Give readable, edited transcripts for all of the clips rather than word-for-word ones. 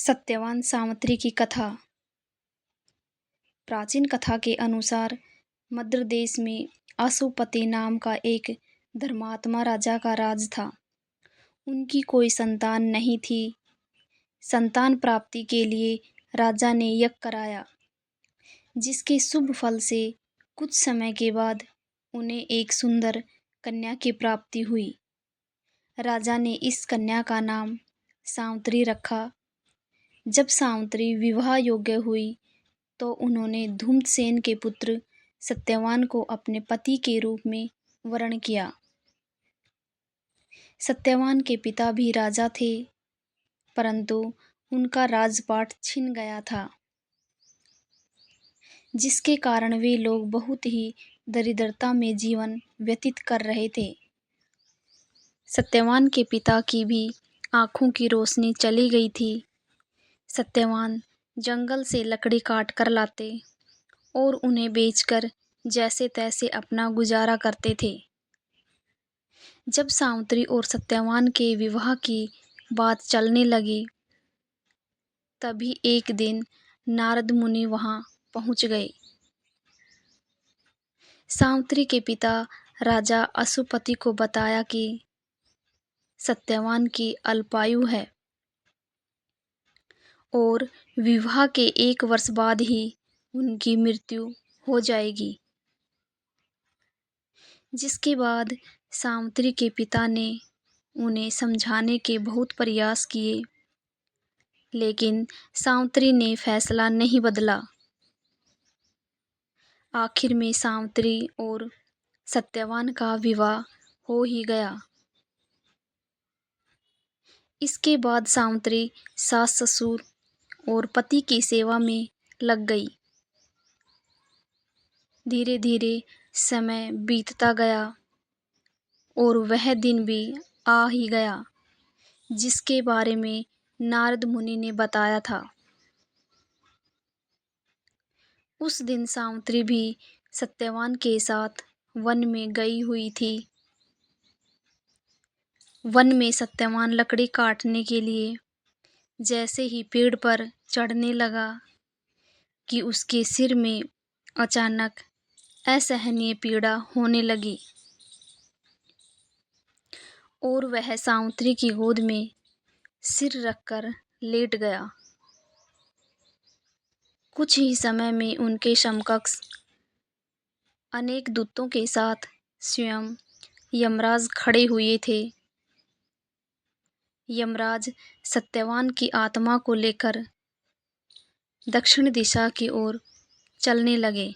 सत्यवान सावित्री की कथा। प्राचीन कथा के अनुसार मद्र देश में अशुपति नाम का एक धर्मात्मा राजा का राज था। उनकी कोई संतान नहीं थी। संतान प्राप्ति के लिए राजा ने यज्ञ कराया, जिसके शुभ फल से कुछ समय के बाद उन्हें एक सुंदर कन्या की प्राप्ति हुई। राजा ने इस कन्या का नाम सावित्री रखा। जब सावित्री विवाह योग्य हुई तो उन्होंने धूम्रसेन के पुत्र सत्यवान को अपने पति के रूप में वरण किया। सत्यवान के पिता भी राजा थे, परंतु उनका राजपाट छिन गया था, जिसके कारण वे लोग बहुत ही दरिद्रता में जीवन व्यतीत कर रहे थे। सत्यवान के पिता की भी आंखों की रोशनी चली गई थी। सत्यवान जंगल से लकड़ी काट कर लाते और उन्हें बेचकर जैसे तैसे अपना गुजारा करते थे। जब सावित्री और सत्यवान के विवाह की बात चलने लगी, तभी एक दिन नारद मुनि वहां पहुंच गए। सावित्री के पिता राजा अशुपति को बताया कि सत्यवान की अल्पायु है और विवाह के 1 वर्ष बाद ही उनकी मृत्यु हो जाएगी। जिसके बाद सावित्री के पिता ने उन्हें समझाने के बहुत प्रयास किए, लेकिन सावित्री ने फैसला नहीं बदला। आखिर में सावित्री और सत्यवान का विवाह हो ही गया। इसके बाद सावित्री सास ससुर और पति की सेवा में लग गई। धीरे धीरे समय बीतता गया और वह दिन भी आ ही गया जिसके बारे में नारद मुनि ने बताया था। उस दिन सावित्री भी सत्यवान के साथ वन में गई हुई थी। वन में सत्यवान लकड़ी काटने के लिए जैसे ही पेड़ पर चढ़ने लगा कि उसके सिर में अचानक असहनीय पीड़ा होने लगी और वह सावित्री की गोद में सिर रखकर लेट गया। कुछ ही समय में उनके समकक्ष अनेक दूतों के साथ स्वयं यमराज खड़े हुए थे। यमराज सत्यवान की आत्मा को लेकर दक्षिण दिशा की ओर चलने लगे।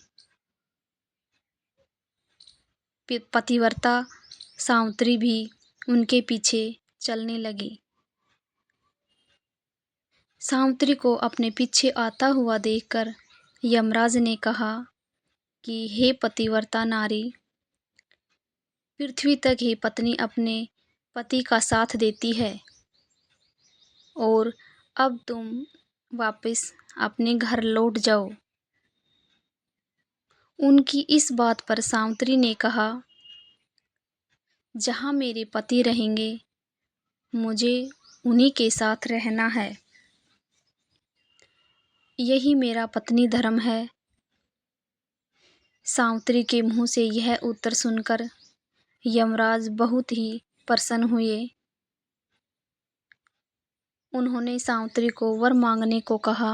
पतिव्रता सावित्री भी उनके पीछे चलने लगी। सावित्री को अपने पीछे आता हुआ देखकर यमराज ने कहा कि हे पतिव्रता नारी, पृथ्वी तक ही पत्नी अपने पति का साथ देती है और अब तुम वापस अपने घर लौट जाओ। उनकी इस बात पर सावित्री ने कहा, जहाँ मेरे पति रहेंगे मुझे उन्हीं के साथ रहना है। यही मेरा पत्नी धर्म है। सावित्री के मुंह से यह उत्तर सुनकर यमराज बहुत ही प्रसन्न हुए। उन्होंने सावित्री को वर मांगने को कहा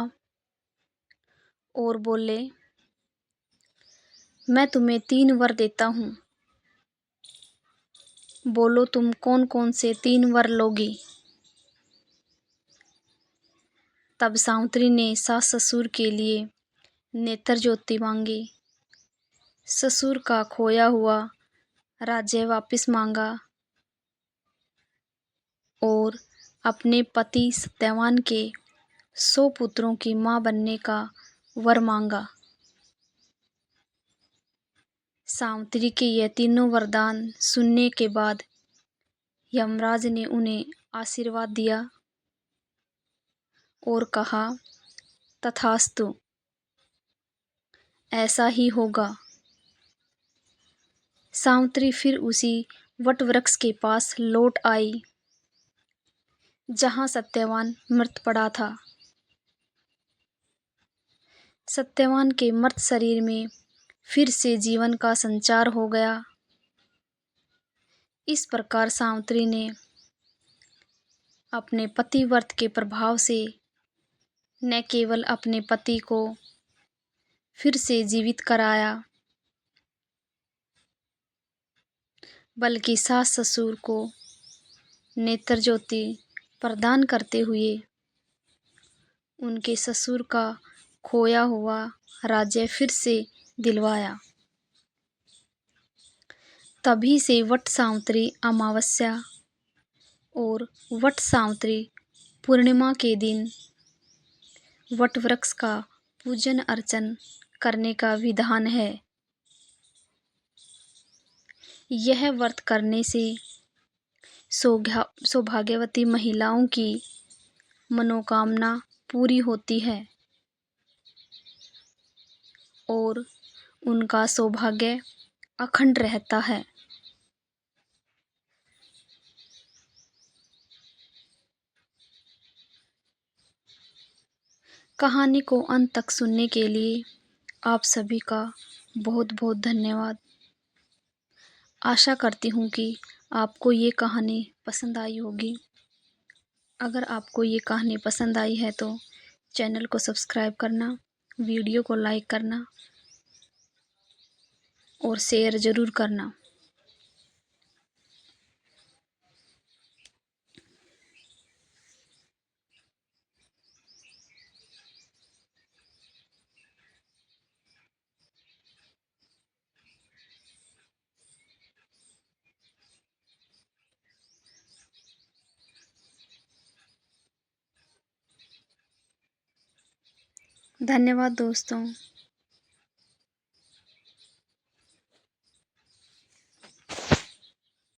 और बोले, मैं तुम्हें 3 वर देता हूँ, बोलो तुम कौन कौन से 3 वर लोगी। तब सावित्री ने सास ससुर के लिए नेत्र ज्योति मांगी, ससुर का खोया हुआ राज्य वापस मांगा और अपने पति सत्यवान के 100 पुत्रों की मां बनने का वर मांगा। सावित्री के ये तीनों वरदान सुनने के बाद यमराज ने उन्हें आशीर्वाद दिया और कहा, तथास्तु, ऐसा ही होगा। सावित्री फिर उसी वट वृक्ष के पास लौट आई जहां सत्यवान मृत पड़ा था। सत्यवान के मर्त शरीर में फिर से जीवन का संचार हो गया। इस प्रकार सावित्री ने अपने पतिव्रत के प्रभाव से न केवल अपने पति को फिर से जीवित कराया, बल्कि सास ससुर को नेत्र ज्योति प्रदान करते हुए उनके ससुर का खोया हुआ राज्य फिर से दिलवाया। तभी से वट सावित्री अमावस्या और वट सावित्री पूर्णिमा के दिन वट वृक्ष का पूजन अर्चन करने का विधान है। यह व्रत करने से सौभाग्यवती महिलाओं की मनोकामना पूरी होती है और उनका सौभाग्य अखंड रहता है। कहानी को अंत तक सुनने के लिए आप सभी का बहुत बहुत धन्यवाद। आशा करती हूँ कि आपको ये कहानी पसंद आई होगी। अगर आपको ये कहानी पसंद आई है तो चैनल को सब्सक्राइब करना, वीडियो को लाइक करना और शेयर ज़रूर करना। धन्यवाद दोस्तों।